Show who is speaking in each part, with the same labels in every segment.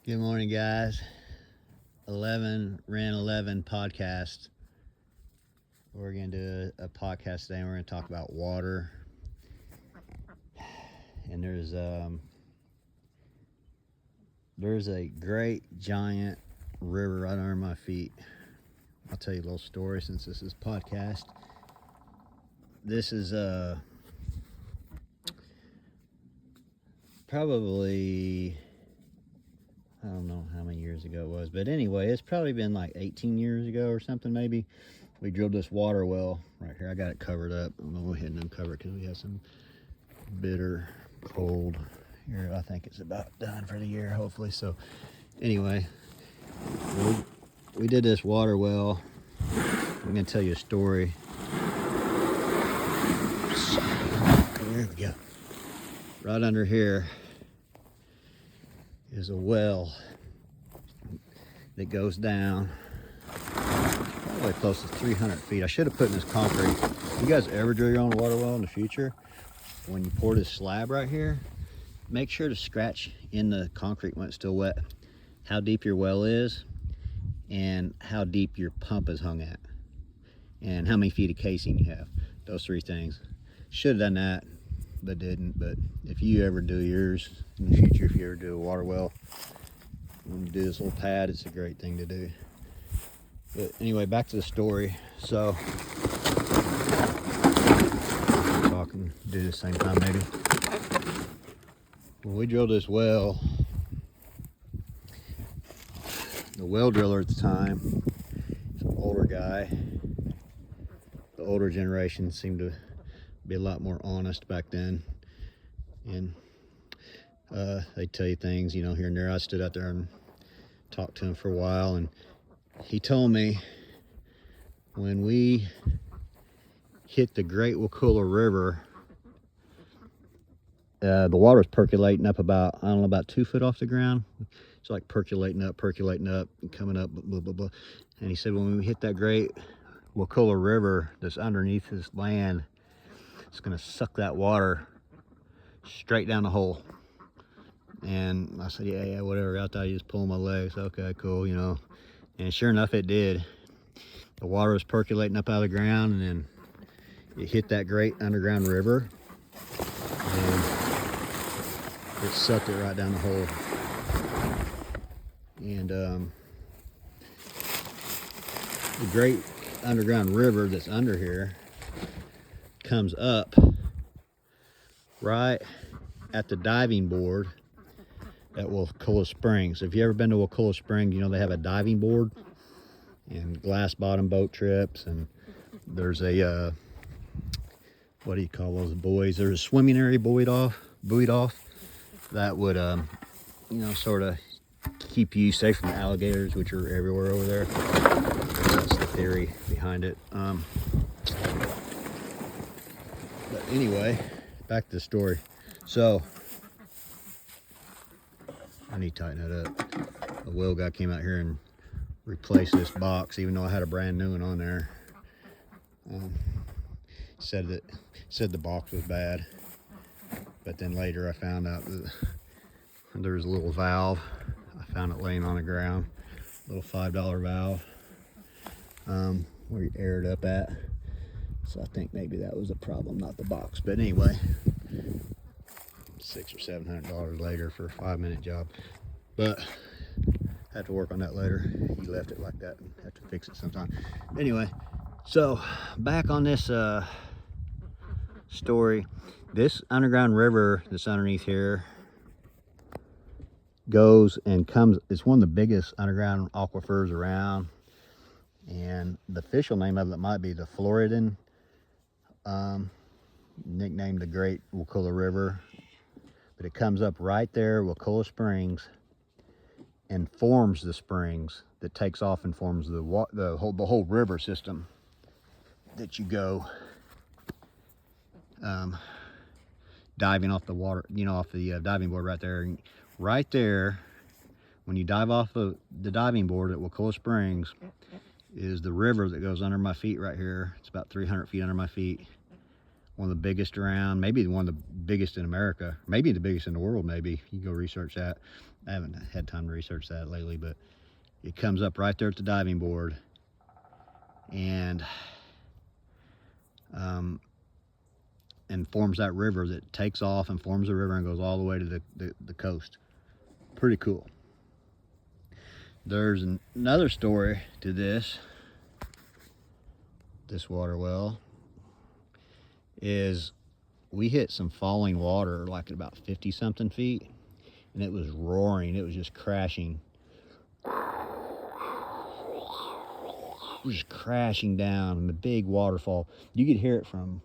Speaker 1: Good morning, guys. 11 podcast. We're going to do a podcast today, and we're going to talk about water. And there's a great giant river right under my feet. I'll tell you a little story since this is podcast. This is probably, I don't know how many years ago it was, but anyway, it's probably been like 18 years ago or something maybe. We drilled this water well right here. I got it covered up. I'm gonna go ahead and uncover it because we have some bitter cold here. I think it's about done for the year, hopefully. So anyway, we did this water well. I'm gonna tell you a story. There we go. Right under here is a well that goes down probably close to 300 feet. I should have put in this concrete. You guys ever drill your own water well in the future? When you pour this slab right here, make sure to scratch in the concrete when it's still wet how deep your well is and how deep your pump is hung at and how many feet of casing you have. Those three things. Should have done that, but didn't. But if you ever do yours in the future, if you ever do a water well, when you do this little pad, it's a great thing to do. But anyway, back to the story. So, talking, do the same time maybe. When we drilled this well, the well driller at the time, was an older guy. The older generation seemed to be a lot more honest back then, and they tell you things, you know, here and there. I stood out there and talked to him for a while, and he told me when we hit the Great Waukulla River, the water was percolating up about, I don't know, about 2 foot off the ground. It's like percolating up, and coming up, blah, blah, blah. And he said when we hit that Great Waukulla River that's underneath this land, it's gonna suck that water straight down the hole. And I said, yeah, whatever. I thought he was pulling my legs. Okay, cool, you know. And sure enough, it did. The water was percolating up out of the ground, and then it hit that great underground river, and it sucked it right down the hole. And the great underground river that's under here comes up right at the diving board at Waukulla Springs. If you ever been to Waukulla Springs, you know they have a diving board and glass bottom boat trips, and there's a what do you call those buoys? There's a swimming area buoyed off that would you know, sort of keep you safe from the alligators, which are everywhere over there. That's the theory behind it. But anyway, back to the story. So I need to tighten that up. The well guy came out here and replaced this box, even though I had a brand new one on there. Said the box was bad, but then later I found out that there was a little valve. I found it laying on the ground, a little $5 valve, where you air it up at. So I think maybe that was a problem, not the box. But anyway, $600 or $700 later for a 5-minute job. But I had to work on that later. He left it like that and have to fix it sometime. Anyway, so back on this story. This underground river that's underneath here goes and comes, it's one of the biggest underground aquifers around, and the official name of it might be the Floridan, nicknamed the Great Waukulla River. But it comes up right there, Waukulla Springs, and forms the springs that takes off and forms the whole river system that you go diving off the water, you know, off the diving board right there. And right there, when you dive off the diving board at Waukulla Springs, is the river that goes under my feet right here. It's about 300 feet under my feet. one of the biggest around, maybe one of the biggest in America, maybe the biggest in the world. Maybe you can go research that. I haven't had time to research that lately, but it comes up right there at the diving board, and forms that river that takes off and forms a river and goes all the way to the coast. Pretty cool. There's another story to this water well. Is we hit some falling water like at about 50 something feet, and it was roaring. It was just crashing. It was just crashing down in the big waterfall. You could hear it from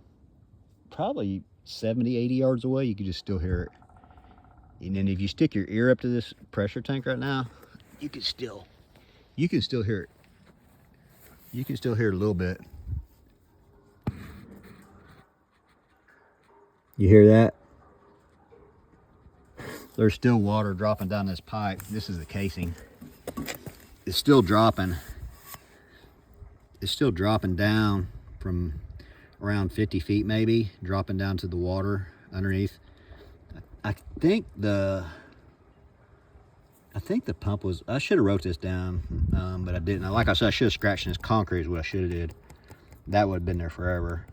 Speaker 1: probably 70, 80 yards away. You could just still hear it. And then if you stick your ear up to this pressure tank right now, you can still hear it. You can still hear it a little bit. You hear that? There's still water dropping down this pipe. This is the casing. It's still dropping. It's still dropping down from around 50 feet maybe, dropping down to the water underneath. I think the pump was, I should have wrote this down, but I didn't. Like I said, I should have scratched this concrete is what I should have did. That would have been there forever.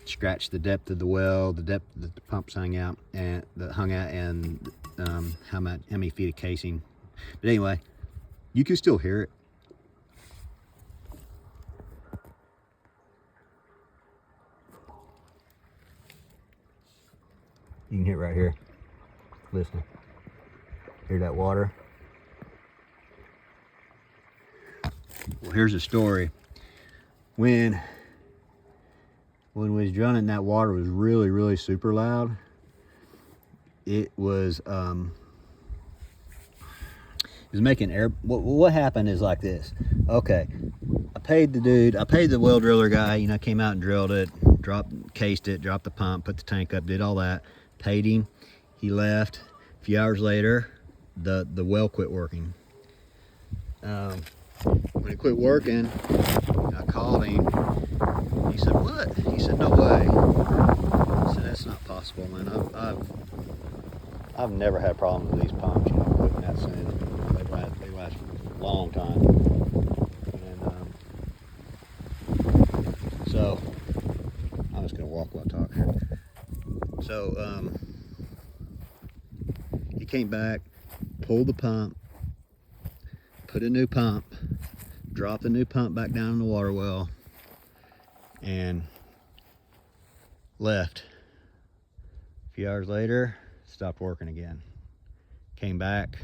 Speaker 1: Scratch the depth of the well, the depth that the pumps hung out, and how many feet of casing. But anyway, you can still hear it. You can hear it right here. Listen. Hear that water? Well, here's the story. When we was drilling, that water was really, really super loud. It was making air. What happened is like this. Okay, I paid the well driller guy, you know, came out and drilled it, cased it, dropped the pump, put the tank up, did all that, paid him. He left. A few hours later, the well quit working. When it quit working, I called him. He said, "What?" He said, "No way." I said, "That's not possible, man. I've never had problems with these pumps, you know, quitting that soon. They last a long time." And so I'm just gonna walk while I talk here. So he came back, pulled the pump, put a new pump, dropped the new pump back down in the water well, and left. A few hours later, stopped working again. Came back,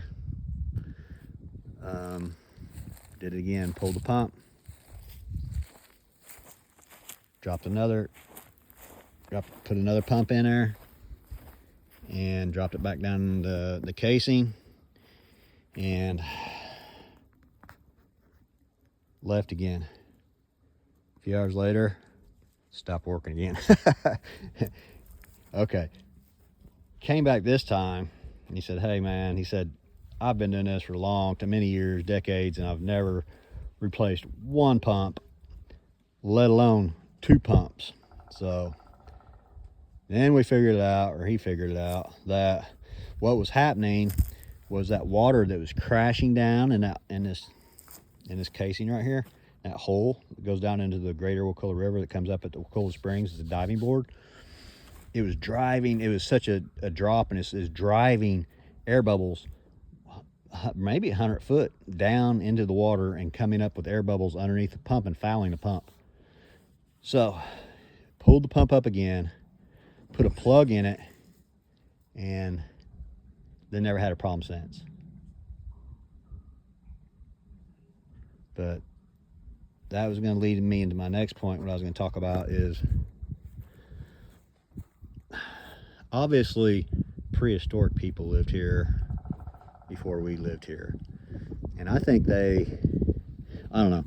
Speaker 1: did it again, pulled the pump, put another pump in there, and dropped it back down the casing, and left again. A few hours later, stopped working again. Okay. Came back this time, and he said, "Hey man," he said, "I've been doing this for many years, decades, and I've never replaced one pump, let alone two pumps." So then we figured it out, or he figured it out, that what was happening was that water that was crashing down in this casing right here, that hole that goes down into the greater Wakulla River that comes up at the Wakulla Springs, the diving board. It was driving, it was such a drop, and it's driving air bubbles maybe 100 foot down into the water and coming up with air bubbles underneath the pump and fouling the pump. So pulled the pump up again, put a plug in it, and they never had a problem since. But that was going to lead me into my next point. What I was going to talk about is, obviously, prehistoric people lived here before we lived here. And I think I don't know,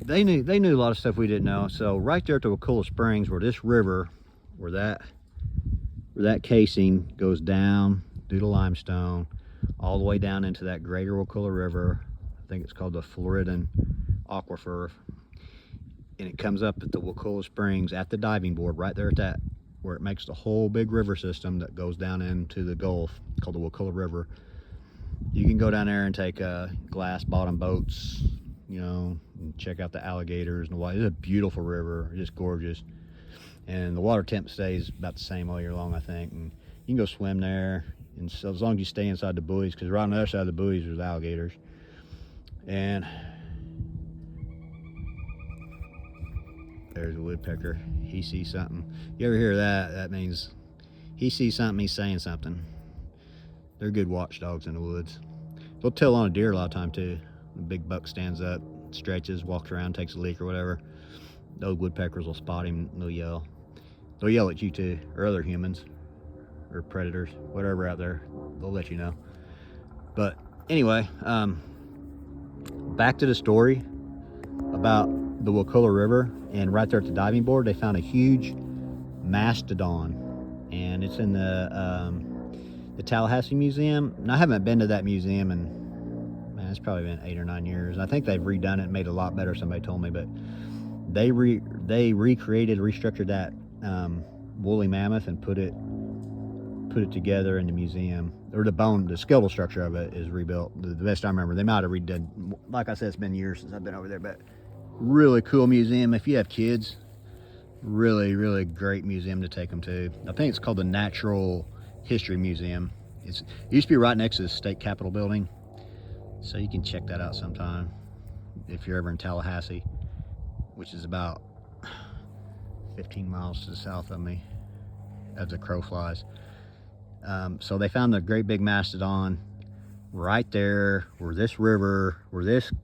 Speaker 1: they knew a lot of stuff we didn't know. So right there at the Wakulla Springs, where this river, where that casing goes down through the limestone, all the way down into that greater Wakulla River, I think it's called the Floridan Aquifer. and it comes up at the Wakulla Springs at the diving board right there at that, where it makes the whole big river system that goes down into the Gulf called the Wakulla River. You can go down there and take glass bottom boats, you know, and check out the alligators and the white. It's a beautiful river, just gorgeous. And the water temp stays about the same all year long, I think. And you can go swim there, and so as long as you stay inside the buoys, because right on the other side of the buoys there's alligators. And there's a woodpecker. He sees something. You ever hear that? That means he sees something, he's saying something. They're good watchdogs in the woods. They'll tell on a deer a lot of time too. The big buck stands up, stretches, walks around, takes a leak or whatever. Those woodpeckers will spot him and they'll yell. They'll yell at you too, or other humans, or predators, whatever out there. They'll let you know. But anyway, back to the story about the Wakulla River, and right there at the diving board they found a huge mastodon, and it's in the Tallahassee Museum. And I haven't been to that museum in, man, it's probably been 8 or 9 years. I think they've redone it and made it a lot better, somebody told me, but they recreated, restructured that woolly mammoth and put it together in the museum. Or the skeletal structure of it is rebuilt. The best I remember, they might have redone. Like I said, it's been years since I've been over there, but really cool museum. If you have kids, really, really great museum to take them to. I think it's called the Natural History Museum. It used to be right next to the state capitol building, so you can check that out sometime if you're ever in Tallahassee, which is about 15 miles to the south of me as the crow flies. So they found the great big mastodon right there where this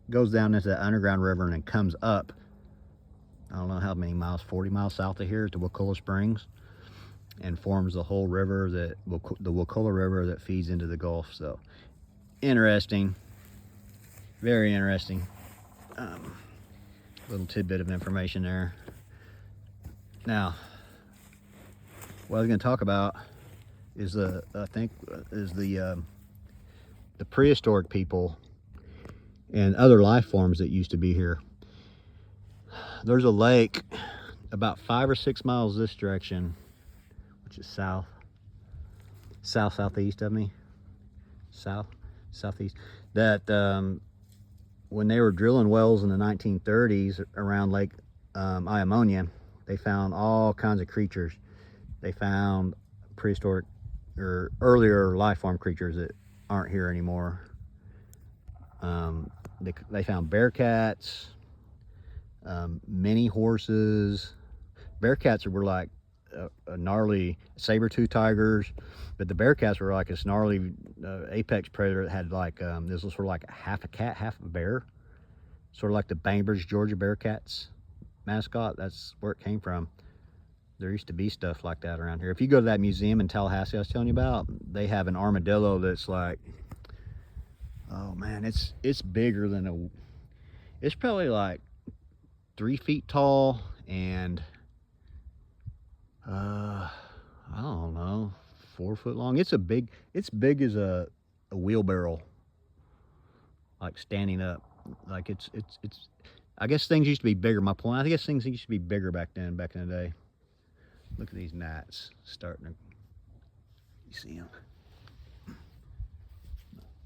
Speaker 1: goes down into the underground river and then comes up, I don't know how many miles, 40 miles south of here to Wakulla Springs, and forms the whole river, the Wakulla River that feeds into the Gulf. So interesting, very interesting. Little tidbit of information there. Now, what I was going to talk about is the prehistoric people and other life forms that used to be here. There's a lake about 5 or 6 miles this direction, which is southeast of me, southeast, that when they were drilling wells in the 1930s around Lake Iamonia, they found all kinds of creatures. They found prehistoric or earlier life form creatures that aren't here anymore. They found bearcats, mini horses. Bearcats were like a gnarly saber-tooth tigers, but the bearcats were like a snarly apex predator that had like this was sort of like half a cat, half a bear, sort of like the Bainbridge, Georgia Bearcats mascot. That's where it came from. There used to be stuff like that around here. If you go to that museum in Tallahassee I was telling you about, they have an armadillo that's like, oh man, it's bigger than it's probably like 3 feet tall and I don't know, 4 foot long. It's big as a wheelbarrow, like standing up. Like it's I guess things used to be bigger. My point, I guess things used to be bigger back in the day. Look at these gnats starting to, you see them?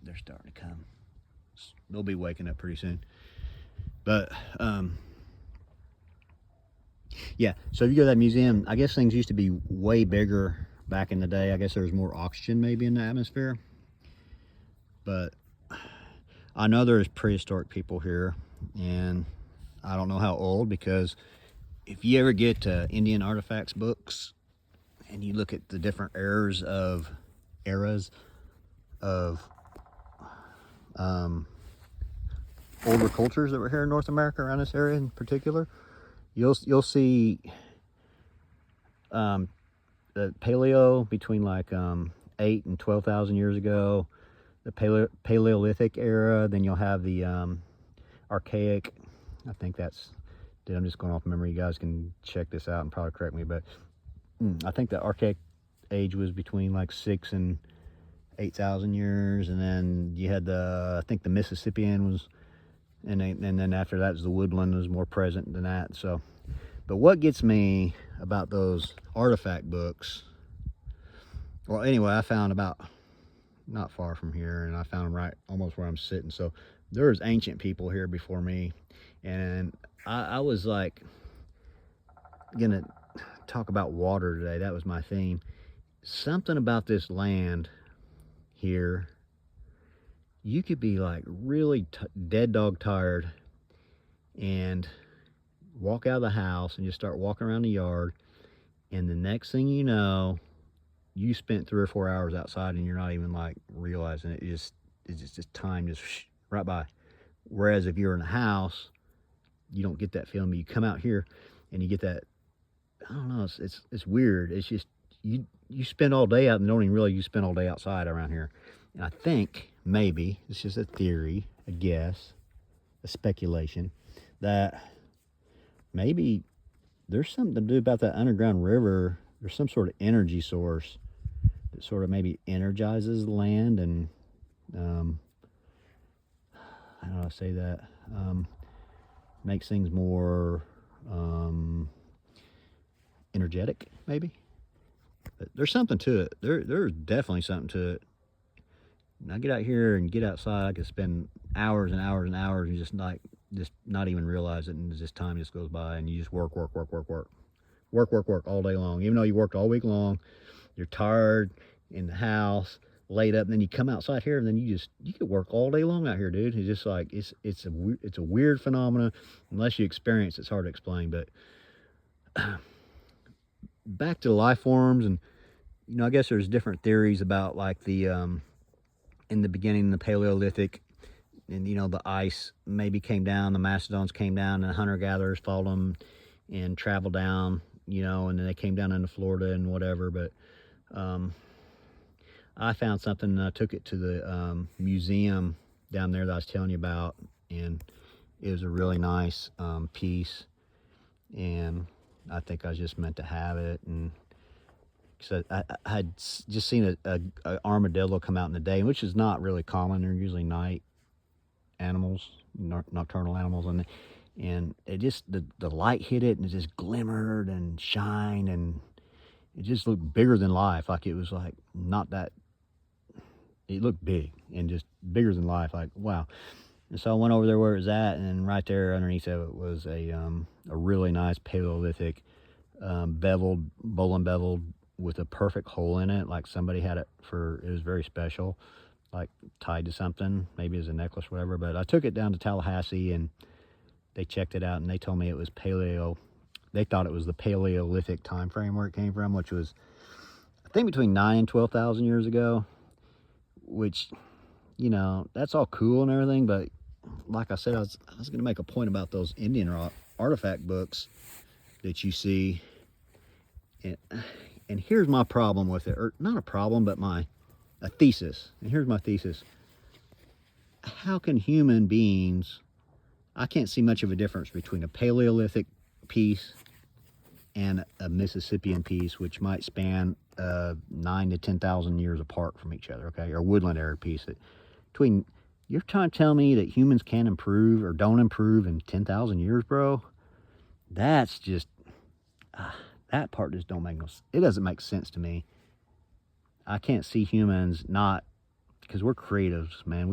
Speaker 1: They're starting to come. They'll be waking up pretty soon. But yeah, so if you go to that museum, I guess things used to be way bigger back in the day. I guess there was more oxygen maybe in the atmosphere. But I know there's prehistoric people here, and I don't know how old, because if you ever get Indian artifacts books and you look at the different eras of older cultures that were here in North America, around this area in particular, you'll see the paleo between like 8 and 12,000 years ago, the Paleolithic era, then you'll have the archaic, I think that's, I'm just going off memory, you guys can check this out and probably correct me, but I think the archaic age was between like 6 and 8,000 years, and then you had I think the Mississippian was and then after that is the woodland is more present than that. So, but what gets me about those artifact books, well, anyway, I found about not far from here, and I found them right almost where I'm sitting. So there's ancient people here before me, and I was like gonna talk about water today. That was my theme. Something about this land here, you could be like really dead dog tired and walk out of the house and just start walking around the yard, and the next thing you know, you spent 3 or 4 hours outside and you're not even like realizing it. It's just time just right by. Whereas if you're in a house, you don't get that feeling, but you come out here and you get that, I don't know, it's weird. It's just you spend all day out and don't even realize you spend all day outside around here. And I think maybe it's just a theory, a guess, a speculation that maybe there's something to do about that underground river. There's some sort of energy source that sort of maybe energizes the land, and I don't know how to say that, makes things more energetic, maybe. But there's something to it. There's definitely something to it. When I get out here and get outside, I could spend hours and hours and hours and just not even realize it, and just time just goes by, and you just work all day long. Even though you worked all week long, you're tired in the house, laid up, and then you come outside here, and then you could work all day long out here, dude. It's just like it's a weird phenomenon. Unless you experience it, it's hard to explain. But back to life forms, and I guess there's different theories about like the in the beginning, the Paleolithic, and the ice maybe came down, the Macedons came down, and hunter-gatherers followed them and traveled down, and then they came down into Florida and whatever. But I found something, and I took it to the museum down there that I was telling you about, and it was a really nice piece, and I think I was just meant to have it. And so I had just seen a armadillo come out in the day, which is not really common. They're usually night animals, nocturnal animals, and it just the light hit it, and it just glimmered and shined, and it just looked bigger than life. Like it was like not that. It looked big and just bigger than life. Like wow. And so I went over there where it was at, and right there underneath of it was a really nice Paleolithic bowline beveled with a perfect hole in it, like somebody had it was very special, like tied to something, maybe as a necklace or whatever. But I took it down to Tallahassee, and they checked it out, and they told me it was they thought it was the Paleolithic time frame where it came from, which was, I think, between 9,000 and 12,000 years ago, which, that's all cool and everything, but like I said, I was going to make a point about those Indian artifact books that you see, and here's my problem with it, or not a problem, but a thesis. And here's my thesis. How can human beings, I can't see much of a difference between a Paleolithic piece and a Mississippian piece, which might span 9,000 to 10,000 years apart from each other, okay? Or woodland era piece. You're trying to tell me that humans can improve or don't improve in 10,000 years, bro? That's just... that part just it doesn't make sense to me. I can't see humans not, because we're creatives, man.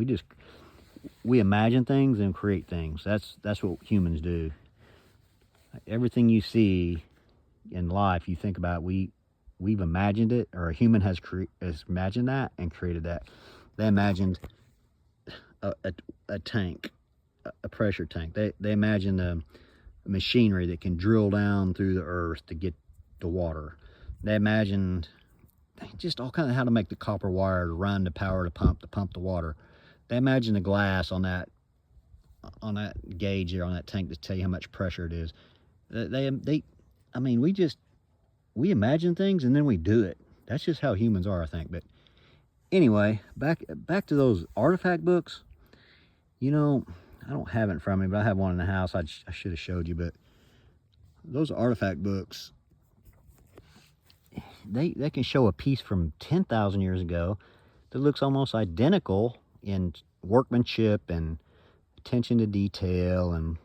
Speaker 1: We imagine things and create things. That's what humans do. Everything you see in life, you think about, we've imagined it, or a human has imagined that and created that. They imagined a tank, a pressure tank. They imagined a machinery that can drill down through the earth to get the water. They imagined just all kind of how to make the copper wire to run the power to pump the water. They imagined the glass on that gauge or on that tank to tell you how much pressure it is. We imagine things and then we do it. That's just how humans are, I think. But anyway, back to those artifact books. I don't have it in front of me, but I have one in the house. I should have showed you, but those artifact books, they can show a piece from 10,000 years ago that looks almost identical in workmanship and attention to detail and,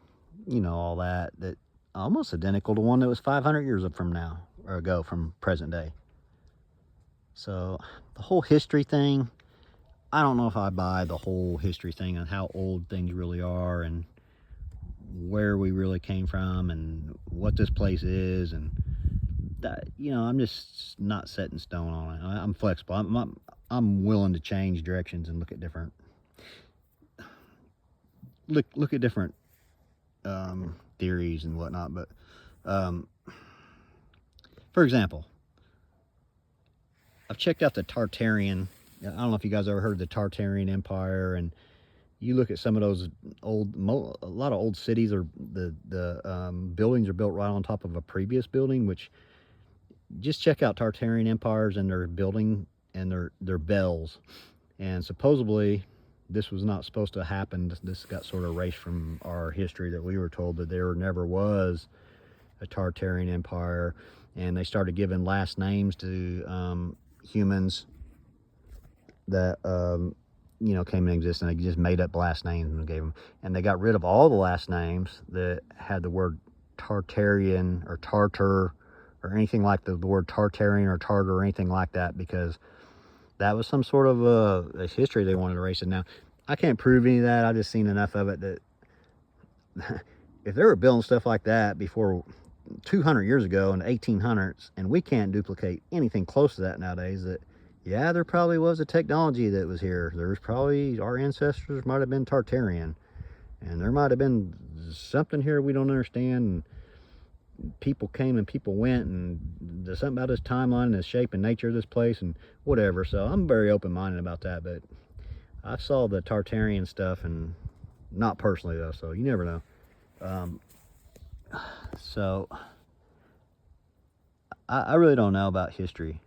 Speaker 1: you know, all that, that almost identical to one that was 500 years from now, or ago, from present day. So the whole history thing, I don't know if I buy the whole history thing on how old things really are and where we really came from and what this place is, and that, you know, I'm just not set in stone on it. I'm flexible. I'm willing to change directions and look at different different theories and whatnot. But for example, I've checked out the Tartarian. I don't know if you guys ever heard of the Tartarian Empire, and you look at some of those old, a lot of old cities, or the buildings are built right on top of a previous building. Which, just check out Tartarian empires and their building and their bells. And supposedly this was not supposed to happen. This got sort of erased from our history, that we were told that there never was a Tartarian empire, and they started giving last names to humans that you know, came into existence. They just made up last names and gave them, and they got rid of all the last names that had the word Tartarian or Tartar or anything like the word Tartarian or Tartar or anything like that, because that was some sort of a history they wanted to erase it. Now, I can't prove any of that. I just seen enough of it that if they were building stuff like that before 200 years ago in the 1800s, and we can't duplicate anything close to that nowadays, that yeah, there probably was a technology that was here. There's probably, our ancestors might have been Tartarian, and there might have been something here we don't understand. And people came and people went, and there's something about this timeline and the shape and nature of this place and whatever. So I'm very open-minded about that. But I saw the Tartarian stuff, and not personally though, so you never know. So I really don't know about history.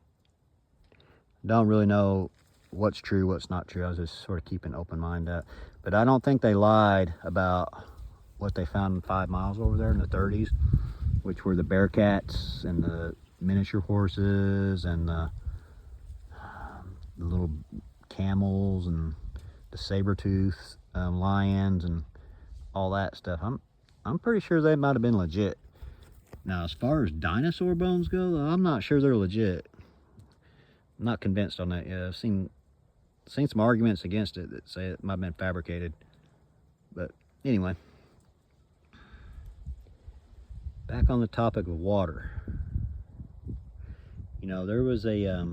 Speaker 1: Don't really know what's true, what's not true. I was just sort of keeping an open mind up. But I don't think they lied about what they found in 5 miles over there in the 30s, which were the Bearcats and the miniature horses and the little camels and the saber-tooth lions and all that stuff. I'm pretty sure they might have been legit. Now, as far as dinosaur bones go, I'm not sure they're legit. I'm not convinced on that yet. I've seen some arguments against it that say it might have been fabricated. But anyway, back on the topic of water. You know, there was a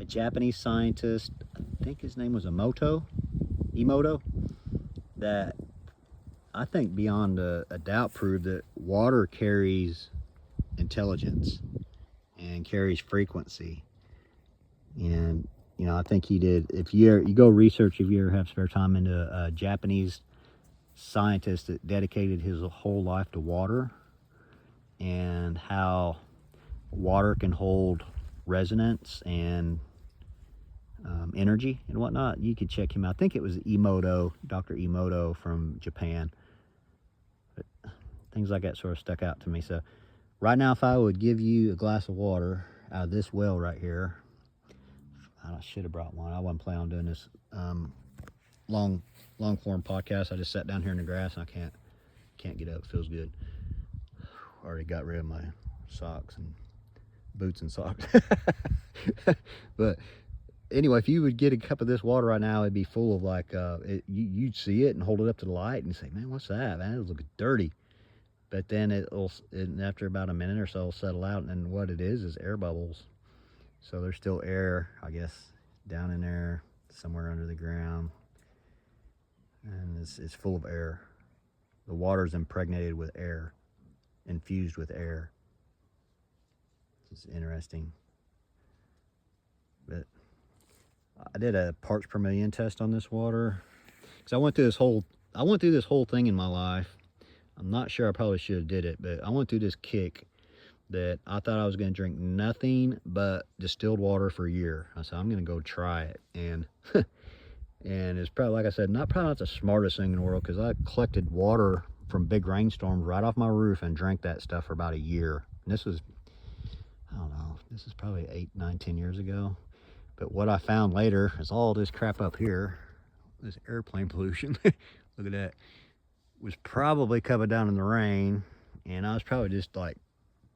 Speaker 1: Japanese scientist, I think his name was Emoto, that I think beyond a doubt proved that water carries intelligence and carries frequency. And you know, I think he did. If you go research, if you ever have spare time, into a Japanese scientist that dedicated his whole life to water and how water can hold resonance and energy and whatnot. You could check him out. I think it was Dr. Emoto from Japan. But things like that sort of stuck out to me. So right now, if I would give you a glass of water out of this well right here, I should have brought one. I wasn't planning on doing this long form podcast. I just sat down here in the grass and I can't get up. It feels good. Already got rid of my socks and boots and socks. But anyway, if you would get a cup of this water right now, it'd be full of like you'd see it and hold it up to the light and say, man, what's that? Man, it looks dirty. But then after about a minute or so, it'll settle out, and what it is air bubbles. So there's still air, I guess, down in there somewhere under the ground, and it's full of air. The water's impregnated with air, infused with air. It's interesting. But I did a parts per million test on this water, because I went through this whole thing in my life. I'm not sure, I probably should have did it, but I went through this kick that I thought I was going to drink nothing but distilled water for a year. I said, I'm going to go try it. And and it's probably, like I said, probably not the smartest thing in the world, because I collected water from big rainstorms right off my roof and drank that stuff for about a year. And this was, I don't know, this is probably 8, 9, 10 years ago. But what I found later is all this crap up here this airplane pollution. Look at that. Was probably coming down in the rain, and I was probably just like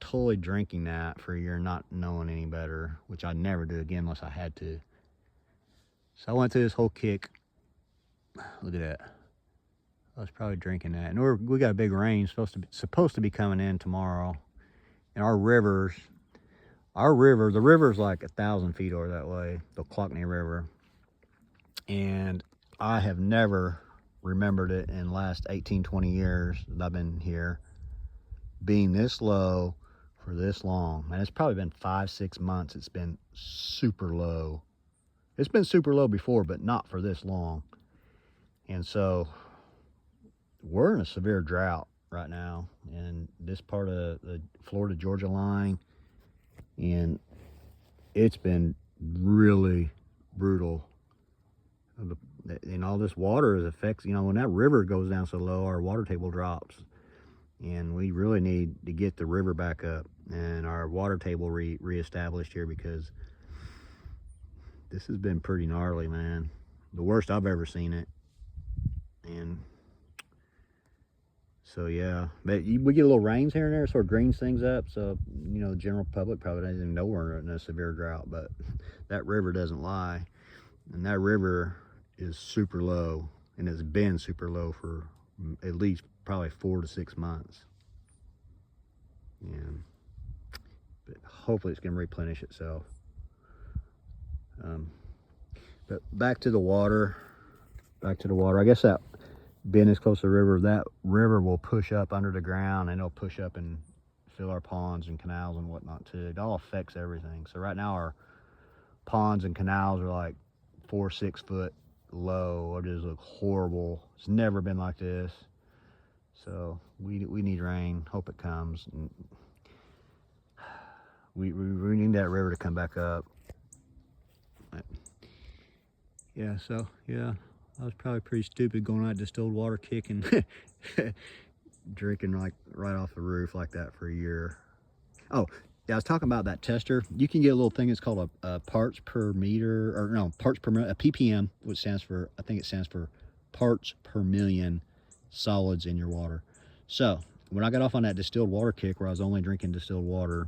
Speaker 1: totally drinking that for a year, not knowing any better, which I'd never do again unless I had to. So I went through this whole kick. Look at that. I was probably drinking that, and we got a big rain supposed to be coming in tomorrow, and the river's like 1,000 feet over that way, the Clockney River, and I have never remembered it in the last 18-20 years that I've been here being this low for this long. And it's probably been 5-6 months it's been super low. It's been super low before, but not for this long. And so we're in a severe drought right now in this part of the Florida Georgia line, and it's been really brutal. And all this water is affects, when that river goes down so low, our water table drops, and we really need to get the river back up and our water table reestablished here, because this has been pretty gnarly, man. The worst I've ever seen it. And so yeah, but we get a little rains here and there, sort of greens things up, so the general public probably doesn't even know we're in a severe drought. But that river doesn't lie, and that river is super low, and it's been super low for at least probably 4 to 6 months. And but hopefully it's going to replenish itself. But back to the water. I guess that being this close to the river, that river will push up under the ground, and it'll push up and fill our ponds and canals and whatnot too. It all affects everything. So right now our ponds and canals are like 4-6 foot low. It just look horrible. It's never been like this. So we need rain. Hope it comes. And we need that river to come back up. But yeah, so yeah, I was probably pretty stupid going out distilled water kicking, drinking like right off the roof like that for a year. Oh, yeah, I was talking about that tester. You can get a little thing. It's called a parts per meter, or no, parts per million, a ppm, which stands for, I think it stands for parts per million solids in your water. So when I got off on that distilled water kick, where I was only drinking distilled water,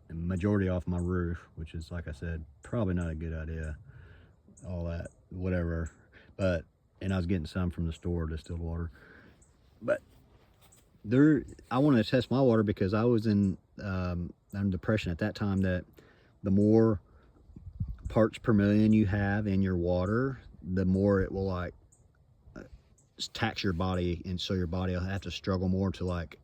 Speaker 1: the majority off my roof, which is, like I said, probably not a good idea, all that, whatever. But, and I was getting some from the store, distilled water. But I wanted to test my water because I was in depression at that time, that the more parts per million you have in your water, the more it will like tax your body, and so your body will have to struggle more to like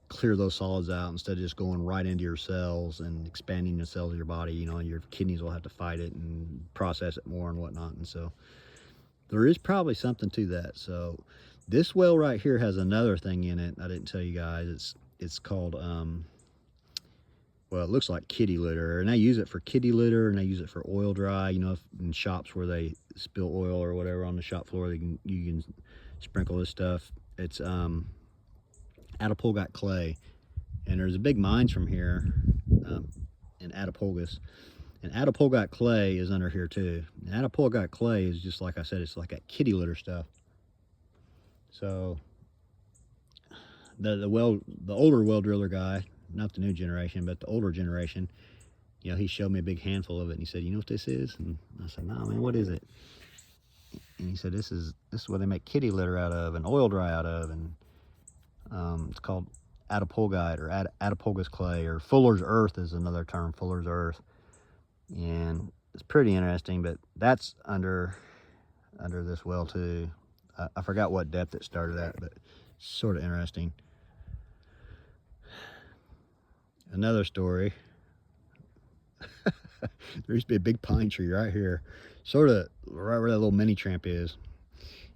Speaker 1: clear those solids out instead of just going right into your cells and expanding the cells of your body. Your kidneys will have to fight it and process it more and whatnot. And so there is probably something to that. So this well right here has another thing in it I didn't tell you guys. It's called well, it looks like kitty litter, and they use it for kitty litter, and they use it for oil dry. In shops where they spill oil or whatever on the shop floor, you can sprinkle this stuff. It's Attapulgite clay, and there's a big mines from here in Attapulgos, and Attapulgite clay is under here too. And Attapulgite clay is just like I said, it's like that kitty litter stuff. So the older well driller guy, not the new generation, but the older generation, he showed me a big handful of it, and he said, "You know what this is?" And I said, "No, man, what is it?" And he said, "This is what they make kitty litter out of and oil dry out of, and it's called Attapulgite, or Attapulgos clay, or Fuller's earth is another term, Fuller's earth." And it's pretty interesting, but that's under this well too. I forgot what depth it started at, but it's sort of interesting. Another story. There used to be a big pine tree right here, sort of right where that little mini tramp is,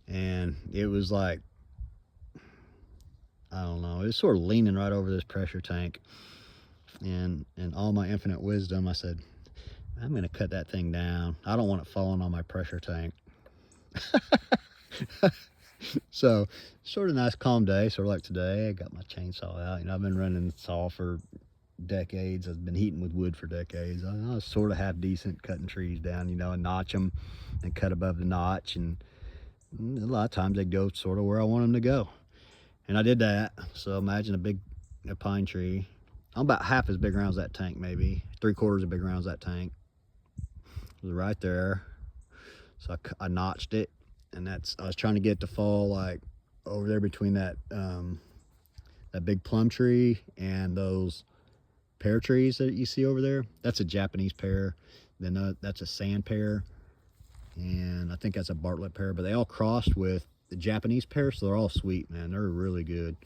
Speaker 1: and it was like, I don't know, it was sort of leaning right over this pressure tank, and in all my infinite wisdom, I said, I'm gonna cut that thing down. I don't want it falling on my pressure tank. So sort of nice calm day, sort of like today. I got my chainsaw out. I've been running saw for decades. I've been heating with wood for decades. I was sort of half decent cutting trees down, you know, and notch them and cut above the notch. And a lot of times they go sort of where I want them to go. And I did that. So imagine a pine tree. I'm about half as big around as that tank, maybe 3/4 as big around as that tank. It was right there. So I notched it, and I was trying to get it to fall like over there between that that big plum tree and those pear trees that you see over there. That's a Japanese pear. Then that's a sand pear, and I think that's a Bartlett pear. But they all crossed with the Japanese pear, so they're all sweet, man. They're really good.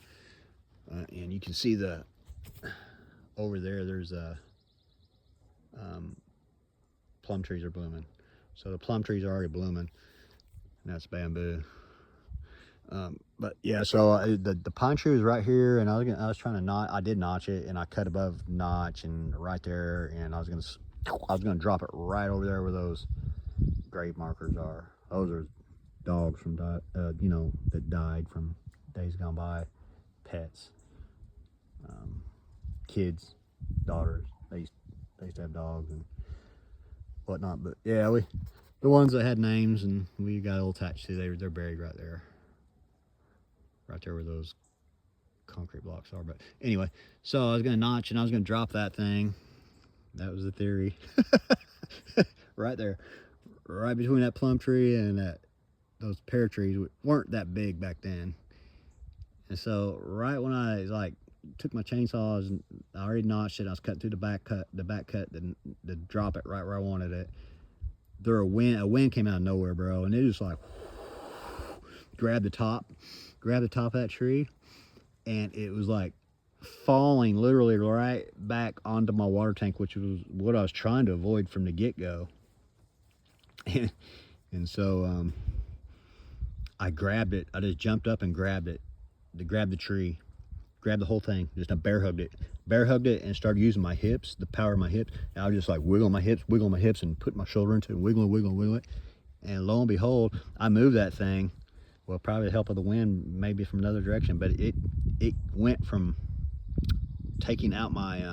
Speaker 1: And you can see over there. There's plum trees are blooming. So the plum trees are already blooming, and that's bamboo. But yeah, so the pine tree was right here, and I was trying to notch. I did notch it, and I cut above notch and right there, and I was gonna drop it right over there where those grave markers are. Those are dogs from you know, that died from days gone by, pets, kids, daughters. They used to have dogs and whatnot. But yeah, the ones that had names and we got all attached to, they're buried right there where those concrete blocks are. But anyway, so I was gonna notch and I was gonna drop that thing. That was the theory. Right there, right between that plum tree and those pear trees weren't that big back then. And so right when I like took my chainsaws and I already notched it, I was cutting through the back cut to drop it right where I wanted it. A wind came out of nowhere, bro, and it just like grabbed the top of that tree, and it was like falling literally right back onto my water tank, which was what I was trying to avoid from the get-go. And so I grabbed it. I just jumped up and grabbed it, to grab the tree, grabbed the whole thing, just bear hugged it, and started using my hips, the power of my hips. And I was just like wiggling my hips, and put my shoulder into it, wiggle it. And lo and behold, I moved that thing. Well, probably the help of the wind, maybe from another direction, but it went from taking out my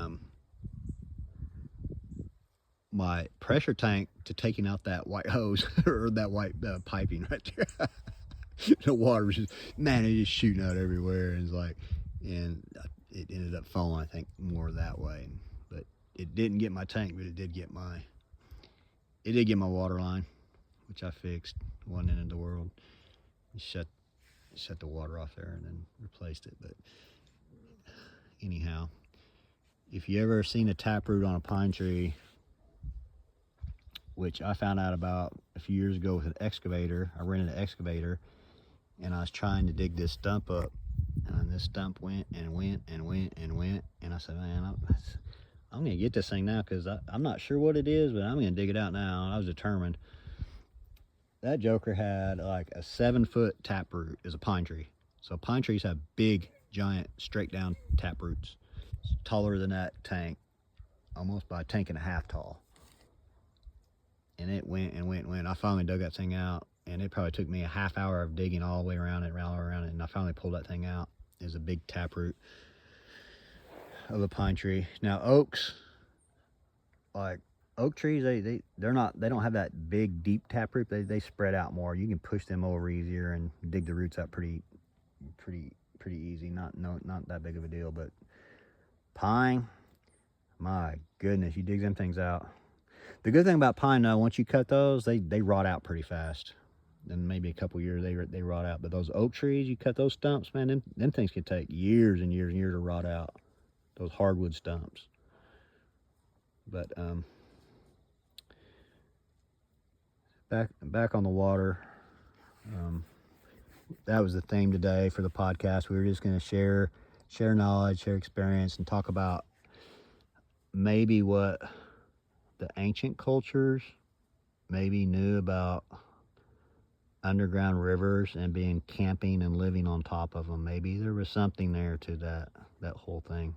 Speaker 1: my pressure tank to taking out that white hose or that white piping right there. The water was just, man, it just shooting out everywhere, and it's like, and it ended up falling, I think, more that way. But it didn't get my tank, but it did get my water line, which I fixed one end of the world. Shut the water off there and then replaced it. But anyhow, if you ever seen a taproot on a pine tree, which I found out about a few years ago with an excavator. I rented an excavator, and I was trying to dig this stump up, and this stump went and went and went and went, and I said, man, I'm gonna get this thing now, because I'm not sure what it is, but I'm gonna dig it out now. And I was determined. That joker had like a 7-foot taproot as a pine tree. So pine trees have big, giant, straight down taproots. It's taller than that tank, almost by a tank and a half tall. And it went and went and went. I finally dug that thing out, and it probably took me a half hour of digging all the way around it, and I finally pulled that thing out. It was a big taproot of a pine tree. Now oaks, like oak trees, they don't have that big deep taproot. They spread out more. You can push them over easier and dig the roots up pretty easy. Not that big of a deal. But pine, my goodness, you dig them things out. The good thing about pine, though, once you cut those, they rot out pretty fast. Then maybe a couple years they rot out. But those oak trees, you cut those stumps, man, them things can take years and years and years to rot out. Those hardwood stumps. But back on the water. That was the theme today for the podcast. We were just going to share knowledge, share experience, and talk about maybe what the ancient cultures maybe knew about underground rivers and being camping and living on top of them. Maybe there was something there to that whole thing.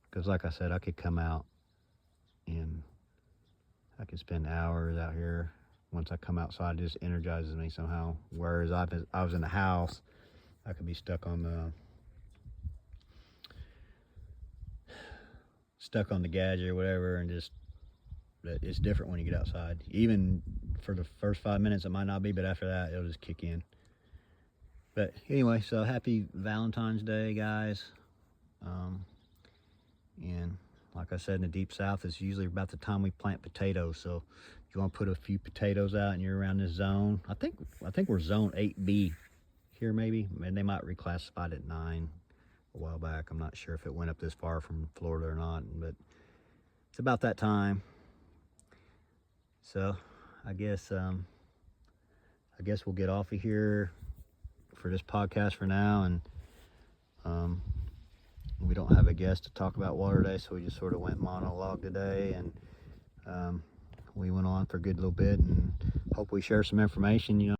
Speaker 1: Because like I said, I could come out and I could spend hours out here. Once I come outside, it just energizes me somehow. Whereas I was in the house, I could be stuck on stuck on the gadget or whatever, and just it's different when you get outside. Even for the first 5 minutes it might not be, but after that it'll just kick in. But anyway, so happy Valentine's Day, guys. And like I said, in the deep south, it's usually about the time we plant potatoes. So if you want to put a few potatoes out and you're around this zone, I think we're zone 8B here, maybe. And they might reclassify it at 9 a while back. I'm not sure if it went up this far from Florida or not, but it's about that time. So I guess we'll get off of here for this podcast for now, and we don't have a guest to talk about water today, so we just sort of went monologue today, and we went on for a good little bit, and hope we share some information,